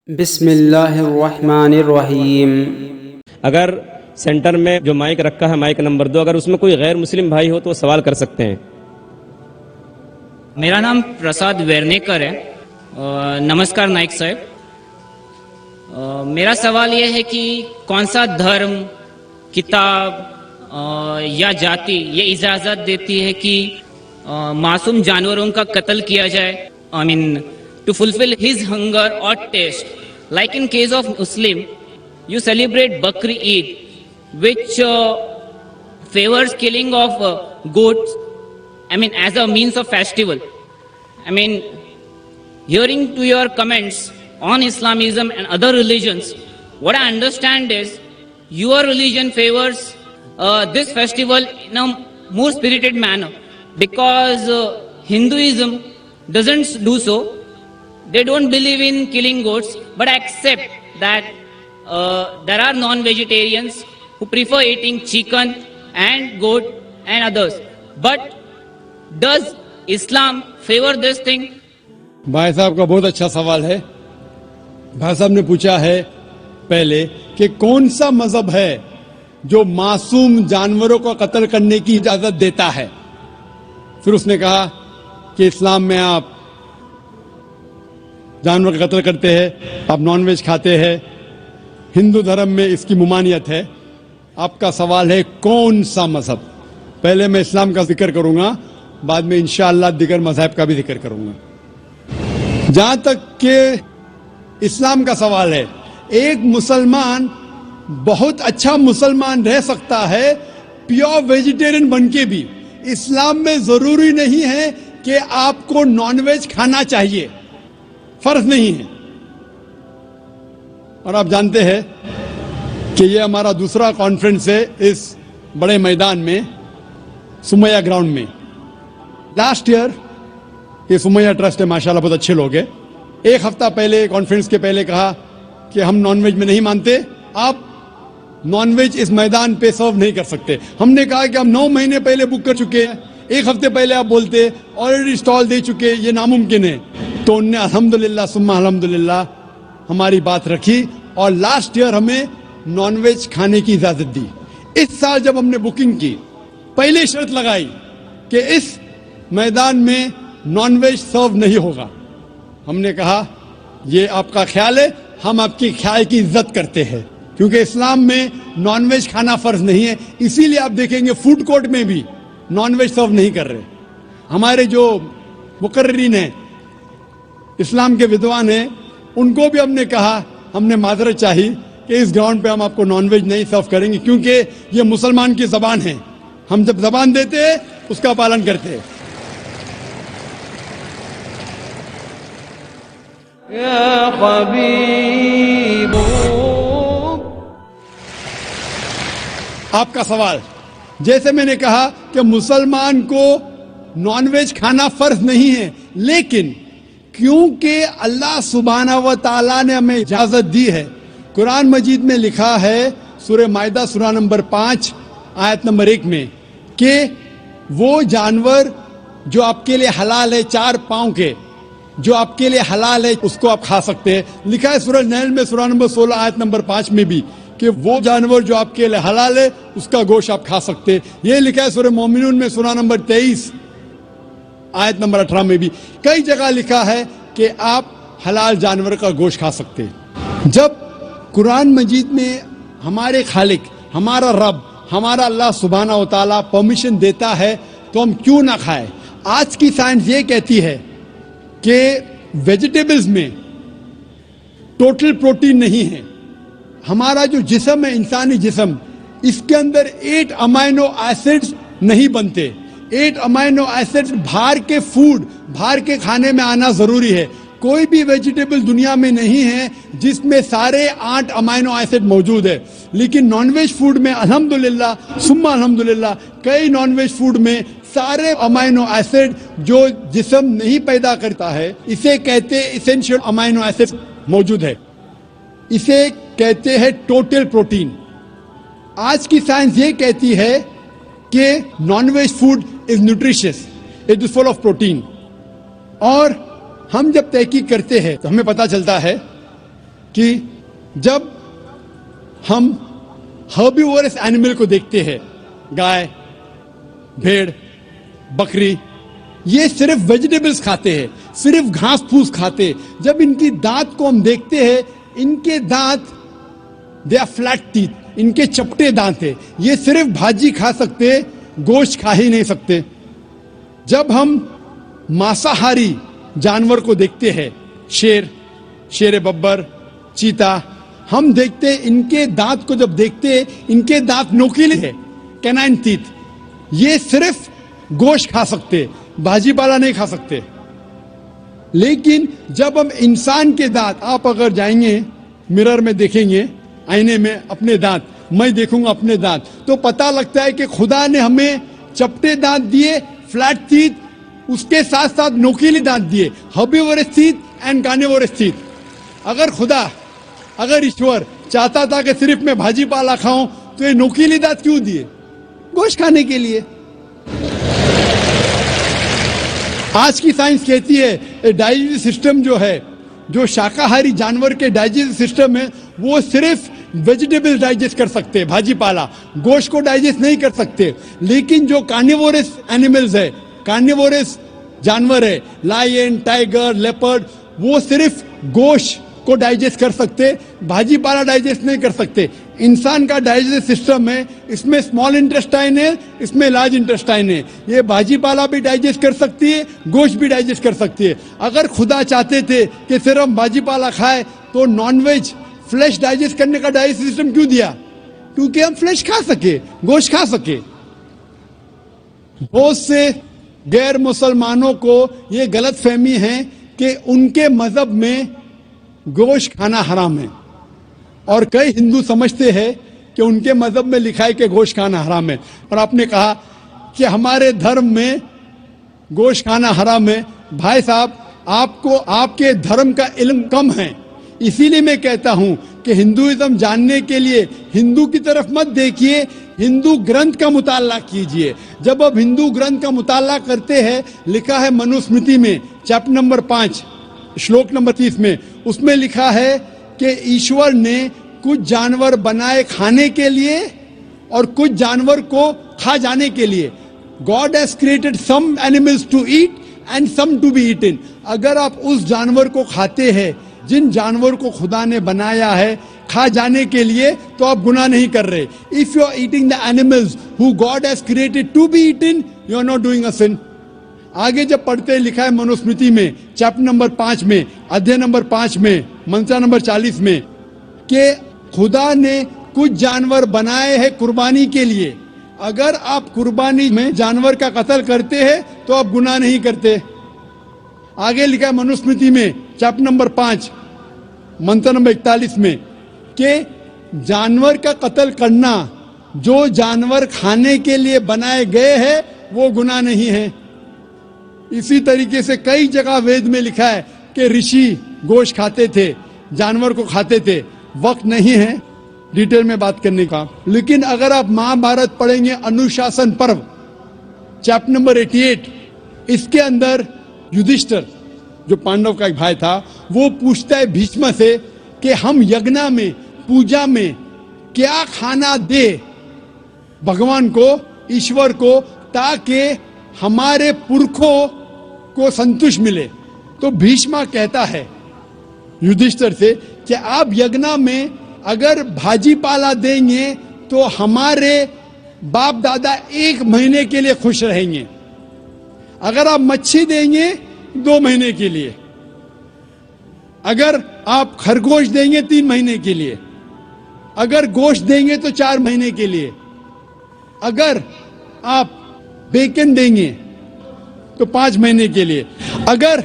बिस्मिल्लाहिर्रहमानिर्रहीम। अगर सेंटर में जो माइक रखा है माइक नंबर 2, अगर उसमें कोई गैर मुस्लिम भाई हो तो सवाल कर सकते हैं। मेरा नाम प्रसाद वेरनेकर है। नमस्कार नाइक साहब। मेरा सवाल यह है कि कौन सा धर्म, किताब या जाति ये इजाज़त देती है कि मासूम जानवरों का कत्ल किया जाए, I mean to fulfill his hunger or taste. Like in case of Muslim, you celebrate Bakri Eid, which favors killing of goats, I mean as a means of festival. I mean, hearing to your comments on Islamism and other religions, what I understand is your religion favors this festival in a more spirited manner, because Hinduism doesn't do so. They don't believe in killing goats, but accept that there are non-vegetarians who prefer eating chicken and goat and others. But does Islam favor this thing? भाई साहब का बहुत अच्छा सवाल है। भाई साहब ने पूछा है पहले कि कौन सा मजहब है जो मासूम जानवरों को कत्ल करने की इजाजत देता है। फिर उसने कहा कि इस्लाम में आप जानवर का कत्ल करते हैं, आप नॉनवेज खाते हैं, हिंदू धर्म में इसकी मुमानियत है। आपका सवाल है कौन सा मजहब। पहले मैं इस्लाम का जिक्र करूंगा, बाद में इंशाअल्लाह दिगर मजहब का भी जिक्र करूंगा। जहां तक के इस्लाम का सवाल है, एक मुसलमान बहुत अच्छा मुसलमान रह सकता है प्योर वेजिटेरियन बनके भी। इस्लाम में जरूरी नहीं है कि आपको नॉनवेज खाना चाहिए, फर्ज नहीं है। और आप जानते हैं कि ये हमारा दूसरा कॉन्फ्रेंस है इस बड़े मैदान में, सुमैया ग्राउंड में। लास्ट ईयर ये सुमैया ट्रस्ट है, माशाल्लाह बहुत अच्छे लोग हैं। एक हफ्ता पहले कॉन्फ्रेंस के पहले कहा कि हम नॉनवेज में नहीं मानते, आप नॉनवेज इस मैदान पे सर्व नहीं कर सकते। हमने कहा कि हम 9 महीने पहले बुक कर चुके हैं, एक हफ्ते पहले आप बोलते ऑलरेडी स्टॉल दे चुके, ये नामुमकिन है। तो उनने अल्हम्दुलिल्लाह सुम्मा अल्हम्दुलिल्लाह हमारी बात रखी और लास्ट ईयर हमें नॉनवेज खाने की इजाजत दी। इस साल जब हमने बुकिंग की, पहले शर्त लगाई कि इस मैदान में नॉनवेज सर्व नहीं होगा। हमने कहा ये आपका ख्याल है, हम आपके ख्याल की इज्जत करते हैं, क्योंकि इस्लाम में नॉनवेज खाना फर्ज नहीं है। इसीलिए आप देखेंगे फूड कोर्ट में भी नॉनवेज सर्व नहीं कर रहे। हमारे जो मुकर्रिरीन हैं, इस्लाम के विद्वान हैं, उनको भी हमने कहा, हमने माजरत चाही कि इस ग्राउंड पे हम आपको नॉनवेज नहीं सर्व करेंगे, क्योंकि ये मुसलमान की जबान है। हम जब जबान देते हैं उसका पालन करते हैं। या हबीबू। आपका सवाल, जैसे मैंने कहा कि मुसलमान को नॉनवेज खाना फर्ज नहीं है, लेकिन क्योंकि अल्लाह सुब्हाना व तआला ने हमें इजाजत दी है। कुरान मजीद में लिखा है, सूरह माइदा सूरा नंबर 5 आयत नंबर 1 में, कि वो जानवर जो आपके लिए हलाल है, 4 पांव के, जो आपके लिए हलाल है उसको आप खा सकते हैं। लिखा है सूरह नहल में सूरा नंबर 16 आयत नंबर 5 में भी कि वो जानवर जो आपके लिए हलाल है उसका गोश्त आप खा सकते हैं। ये लिखा है सूरह मोमिनून में सूरा नंबर 23 आयत नंबर 18 में भी। कई जगह लिखा है कि आप हलाल जानवर का गोश्त खा सकते हैं। जब कुरान मजीद में हमारे खालिक, हमारा रब, हमारा अल्लाह सुब्हाना व तआला परमिशन देता है तो हम क्यों ना खाएं। आज की साइंस ये कहती है कि वेजिटेबल्स में टोटल प्रोटीन नहीं है। हमारा जो जिस्म है, इंसानी जिस्म, इसके अंदर 8 अमाइनो एसिड्स नहीं बनते। 8 अमाइनो एसिड्स बाहर के फूड, बाहर के खाने में आना जरूरी है। कोई भी वेजिटेबल दुनिया में नहीं है जिसमें सारे 8 अमाइनो एसिड मौजूद है। लेकिन नॉनवेज फूड में अल्हम्दुलिल्लाह सुम्मा अल्हम्दुलिल्लाह कई नॉनवेज फूड में सारे अमाइनो एसिड जो जिस्म नहीं पैदा करता है, इसे कहते हैं इसेंशियल अमाइनो एसिड मौजूद है। इसे कहते हैं टोटल प्रोटीन। आज की साइंस ये कहती है कि non veg food is nutritious, it is full of protein. और हम जब तहकीक करते हैं तो हमें पता चलता है कि जब हम हर्बिवोरस एनिमल को देखते हैं, गाय, भेड़, बकरी, ये सिर्फ वेजिटेबल्स खाते हैं, सिर्फ घास फूस खाते हैं। जब इनकी दांत को हम देखते हैं, इनके दांत दे आर फ्लैट टीथ, इनके चपटे दांत है। ये सिर्फ भाजी खा सकते, गोश्त खा ही नहीं सकते। जब हम मांसाहारी जानवर को देखते हैं, शेर बब्बर, चीता, हम देखते इनके दांत को जब देखते, इनके दांत नोकीले है, कैनाइन टीथ। ये सिर्फ गोश्त खा सकते, भाजी पाला नहीं खा सकते। लेकिन जब हम इंसान के दांत, आप अगर जाएंगे मिरर में देखेंगे, आईने में अपने दांत, मैं देखूंगा अपने दांत, तो पता लगता है कि खुदा ने हमें चपटे दांत दिए, फ्लैट टीथ, उसके साथ साथ नोकीले दांत दिए, herbivores teeth and carnivorous teeth. अगर ईश्वर चाहता था कि सिर्फ मैं भाजी पाला खाऊं, तो ये नोकीले दांत क्यों दिए? गोश्त खाने के लिए। आज की साइंस कहती है डाइजेस्टिव सिस्टम जो है, जो शाकाहारी जानवर के डाइजेस्टिव सिस्टम है, वो सिर्फ वेजिटेबल डाइजेस्ट कर सकते हैं, भाजी पाला, गोश्त को डाइजेस्ट नहीं कर सकते। लेकिन जो कार्निवोरस एनिमल्स है, कार्निवोरस जानवर है, लायन, टाइगर, लेपर्ड, वो सिर्फ गोश्त को डाइजेस्ट कर सकते, भाजी पाला डाइजेस्ट नहीं कर सकते। इंसान का डाइजेस्टिव सिस्टम है, इसमें स्मॉल इंटेस्टाइन है, इसमें लार्ज इंटेस्टाइन है। ये भाजी पाला भी डाइजेस्ट कर सकती है, गोश्त भी डाइजेस्ट कर सकती है। अगर खुदा चाहते थे कि सिर्फ हम भाजी पाला खाए, तो नॉनवेज फ्लेश डाइजेस्ट करने का डाइजेस्टिव सिस्टम क्यों दिया? क्योंकि हम फ्लेश खा सके, गोश्त खा सके। बहुत से गैर मुसलमानों को ये गलत फहमी है कि उनके मजहब में गोश्त खाना हराम है, और कई हिंदू समझते हैं कि उनके मजहब में लिखा है कि गोश्त खाना हराम है। और आपने कहा कि हमारे धर्म में गोश्त खाना हराम है। भाई साहब, आपको आपके धर्म का इल्म कम है, इसीलिए मैं कहता हूं कि हिंदुइज्म जानने के लिए हिंदू की तरफ मत देखिए, हिंदू ग्रंथ का मुताला कीजिए। जब आप हिंदू ग्रंथ का मुताला करते हैं, लिखा है मनुस्मृति में चैप्टर नंबर 5 श्लोक नंबर 30 में, उसमें लिखा है कि ईश्वर ने कुछ जानवर बनाए खाने के लिए और कुछ जानवर को खा जाने के लिए। God has created some animals to eat and some to be eaten. अगर आप उस जानवर को खाते हैं जिन जानवर को खुदा ने बनाया है खा जाने के लिए, तो आप गुनाह नहीं कर रहे। If you are eating the animals who God has created to be eaten, you are not doing a sin. आगे जब पढ़ते लिखा है मनुस्मृति में चैप्टर नंबर 5 में, अध्याय नंबर 5 में, मंत्र नंबर 40 में, कि खुदा ने कुछ जानवर बनाए हैं कुर्बानी के लिए। अगर आप कुर्बानी में जानवर का कत्ल करते हैं तो आप गुनाह नहीं करते। आगे लिखा है मनुस्मृति में चैप्टर नंबर 5 मंत्र नंबर 41 में कि जानवर का कत्ल करना, जो जानवर खाने के लिए बनाए गए हैं, वो गुनाह नहीं है। इसी तरीके से कई जगह वेद में लिखा है कि ऋषि गोश्त खाते थे, जानवर को खाते थे। वक्त नहीं है डिटेल में बात करने का, लेकिन अगर आप महाभारत पढ़ेंगे अनुशासन पर्व चैप्टर नंबर 88, इसके अंदर युधिष्ठिर जो पांडव का एक भाई था, वो पूछता है भीष्म से कि हम यज्ञ में, पूजा में क्या खाना दे भगवान को, ईश्वर को, ताकि हमारे पुरखों को संतुष्ट मिले। तो भीष्म कहता है युधिष्ठिर से कि आप यज्ञ में अगर भाजी पाला देंगे तो हमारे बाप दादा 1 महीने के लिए खुश रहेंगे। अगर आप मच्छी देंगे 2 महीने के लिए, अगर आप खरगोश देंगे 3 महीने के लिए, अगर गोश्त देंगे तो 4 महीने के लिए, अगर आप बेकन देंगे तो 5 महीने के लिए, अगर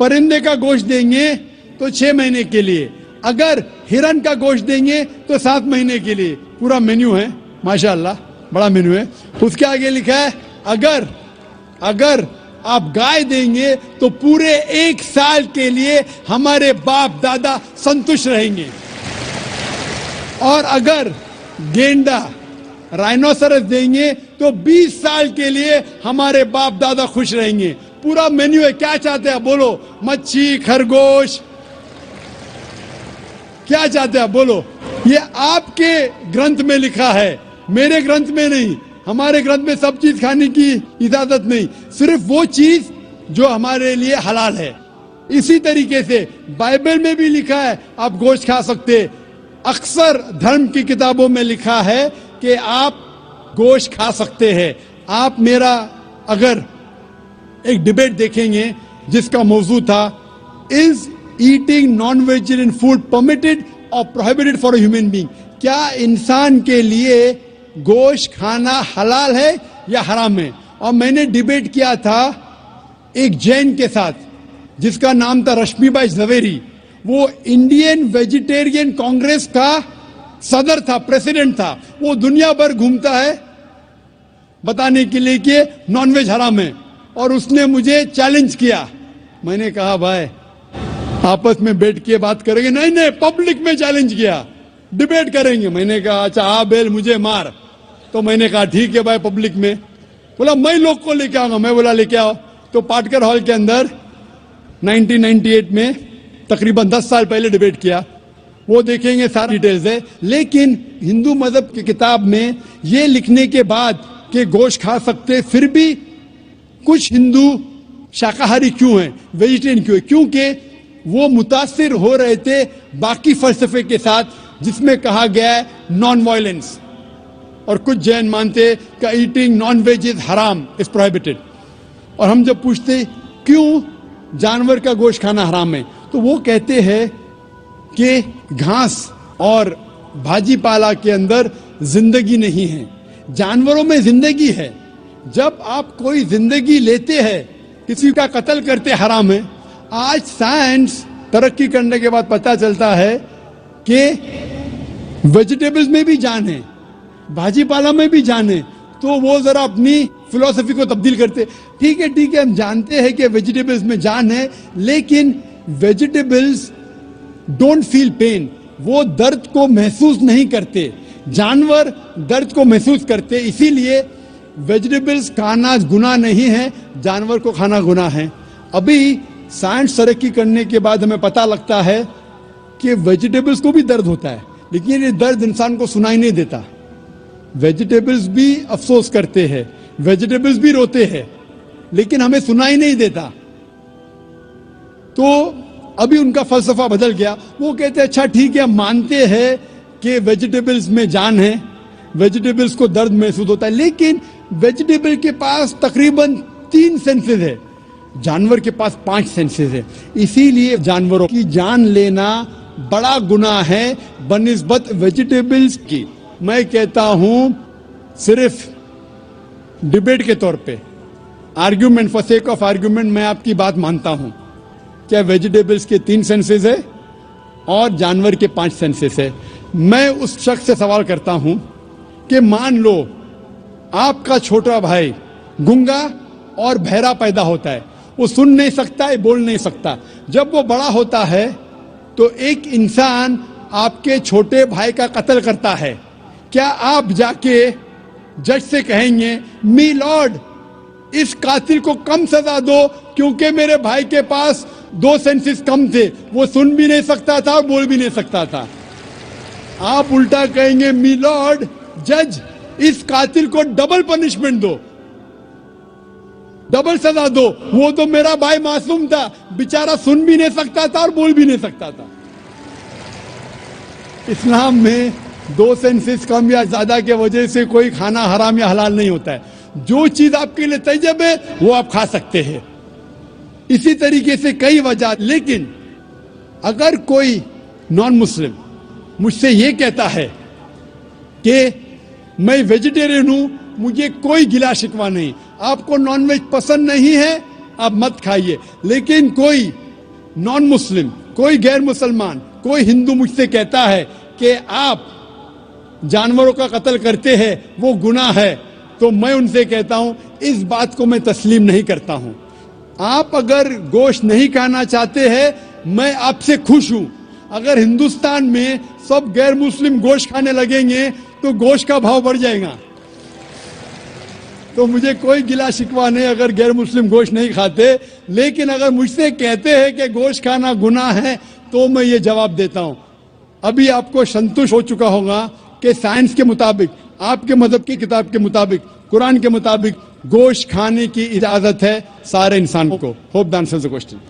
परिंदे का गोश्त देंगे तो 6 महीने के लिए, अगर हिरन का गोश्त देंगे तो 7 महीने के लिए। पूरा मेन्यू है, माशाअल्लाह बड़ा मेन्यू है। उसके आगे लिखा है अगर आप गाय देंगे तो पूरे 1 साल के लिए हमारे बाप दादा संतुष्ट रहेंगे, और अगर गेंडा राइनोसरस देंगे तो 20 साल के लिए हमारे बाप दादा खुश रहेंगे। पूरा मेन्यू है। क्या चाहते हैं बोलो? मच्छी, खरगोश, क्या चाहते हैं आप बोलो? ये आपके ग्रंथ में लिखा है, मेरे ग्रंथ में नहीं। हमारे ग्रंथ में सब चीज खाने की इजाजत नहीं, सिर्फ वो चीज जो हमारे लिए हलाल है। इसी तरीके से बाइबल में भी लिखा है आप गोश्त खा सकते। अक्सर धर्म की किताबों में लिखा है कि आप गोश्त खा सकते हैं। आप मेरा अगर एक डिबेट देखेंगे जिसका मौजू था, is eating non vegetarian food permitted और prohibited for a human being? क्या इंसान के लिए गोश्त खाना हलाल है या हराम है? और मैंने डिबेट किया था एक जैन के साथ जिसका नाम था रश्मिबाई झवेरी। वो इंडियन वेजिटेरियन कांग्रेस का सदर था, प्रेसिडेंट था। वो दुनिया भर घूमता है बताने के लिए कि नॉनवेज हराम है, और उसने मुझे चैलेंज किया। मैंने कहा भाई आपस में बैठ के बात करेंगे? नहीं नहीं, पब्लिक में चैलेंज किया, डिबेट करेंगे। मैंने कहा अच्छा आ बेल मुझे मार। तो मैंने कहा ठीक है भाई, पब्लिक में। बोला मैं लोग को लेके आऊंगा। मैं बोला लेके आओ। तो पाटकर हॉल के अंदर 1998 में तकरीबन 10 साल पहले डिबेट किया। वो देखेंगे, सारी डिटेल्स है। लेकिन हिंदू मजहब की किताब में ये लिखने के बाद कि गोश्त खा सकते, फिर भी कुछ हिंदू शाकाहारी क्यों हैं, वेजिटेरियन क्यों है? क्योंकि वो मुतासिर हो रहे थे बाकी फलसफे के साथ जिसमें कहा गया है नॉन वायलेंस। और कुछ जैन मानते कि ईटिंग नॉन वेज इज हराम, इज प्रोहिबिटेड। और हम जब पूछते क्यों जानवर का गोश्त खाना हराम है, तो वो कहते हैं कि घास और भाजी पाला के अंदर जिंदगी नहीं है, जानवरों में जिंदगी है। जब आप कोई जिंदगी लेते हैं, किसी का कत्ल करते, हराम है। आज साइंस तरक्की करने के बाद पता चलता है कि वेजिटेबल्स में भी जान है, भाजी पाला में भी जान है। तो वो जरा अपनी फिलॉसफी को तब्दील करते। ठीक है, हम जानते हैं कि वेजिटेबल्स में जान है, लेकिन वेजिटेबल्स डोंट फील पेन, वो दर्द को महसूस नहीं करते। जानवर दर्द को महसूस करते, इसीलिए वेजिटेबल्स खाना गुनाह नहीं है, जानवर को खाना गुनाह है। अभी साइंस तरक्की करने के बाद हमें पता लगता है कि वेजिटेबल्स को भी दर्द होता है, लेकिन ये दर्द इंसान को सुनाई नहीं देता। वेजिटेबल्स भी अफसोस करते हैं, वेजिटेबल्स भी रोते हैं, लेकिन हमें सुनाई नहीं देता। तो अभी उनका फलसफा बदल गया। वो कहते हैं अच्छा ठीक है, मानते हैं कि वेजिटेबल्स में जान है, वेजिटेबल्स को दर्द महसूस होता है, लेकिन वेजिटेबल के पास तकरीबन 3 सेंसेस है, जानवर के पास 5 सेंसेस है। इसीलिए जानवरों की जान लेना बड़ा गुनाह है बनिस्बत वेजिटेबल्स की। मैं कहता हूं सिर्फ डिबेट के तौर पे, argument, for sake of argument, मैं आपकी बात मानता हूं। क्या वेजिटेबल्स के 3 सेंसेस है और जानवर के 5 सेंसेस है? मैं उस शख्स से सवाल करता हूं कि मान लो आपका छोटा भाई गूंगा और बहरा पैदा होता है, वो सुन नहीं सकता है, बोल नहीं सकता। जब वो बड़ा होता है तो एक इंसान आपके छोटे भाई का कत्ल करता है, क्या आप जाके जज से कहेंगे मी लॉर्ड इस कातिल को कम सजा दो क्योंकि मेरे भाई के पास 2 सेंसेस कम थे, वो सुन भी नहीं सकता था और बोल भी नहीं सकता था? आप उल्टा कहेंगे मी लॉर्ड जज इस कातिल को डबल पनिशमेंट दो, डबल सजा दो, वो तो मेरा भाई मासूम था, बेचारा सुन भी नहीं सकता था और बोल भी नहीं सकता था। इस्लाम में 2 सेंसेस कम या ज्यादा के वजह से कोई खाना हराम या हलाल नहीं होता है। जो चीज आपके लिए तैयब है वो आप खा सकते हैं। इसी तरीके से कई वजह। लेकिन अगर कोई नॉन मुस्लिम मुझसे ये कहता है कि मैं वेजिटेरियन हूं, मुझे कोई गिला शिकवा नहीं, आपको नॉनवेज पसंद नहीं है आप मत खाइए, लेकिन कोई नॉन मुस्लिम, कोई गैर मुसलमान, कोई हिंदू मुझसे कहता है कि आप जानवरों का कत्ल करते हैं वो गुनाह है, तो मैं उनसे कहता हूं इस बात को मैं तस्लीम नहीं करता हूं। आप अगर गोश्त नहीं खाना चाहते हैं, मैं आपसे खुश हूं। अगर हिंदुस्तान में सब गैर मुस्लिम गोश्त खाने लगेंगे तो गोश्त का भाव बढ़ जाएगा। तो मुझे कोई गिला शिकवा नहीं अगर गैर मुस्लिम गोश्त नहीं खाते, लेकिन अगर मुझसे कहते हैं कि गोश्त खाना गुनाह है तो मैं ये जवाब देता हूं अभी आपको संतुष्ट हो चुका होगा कि साइंस के मुताबिक, आपके मजहब की किताब के मुताबिक, कुरान के मुताबिक गोश्त खाने की इजाजत है सारे इंसान को। Hope the answers the question.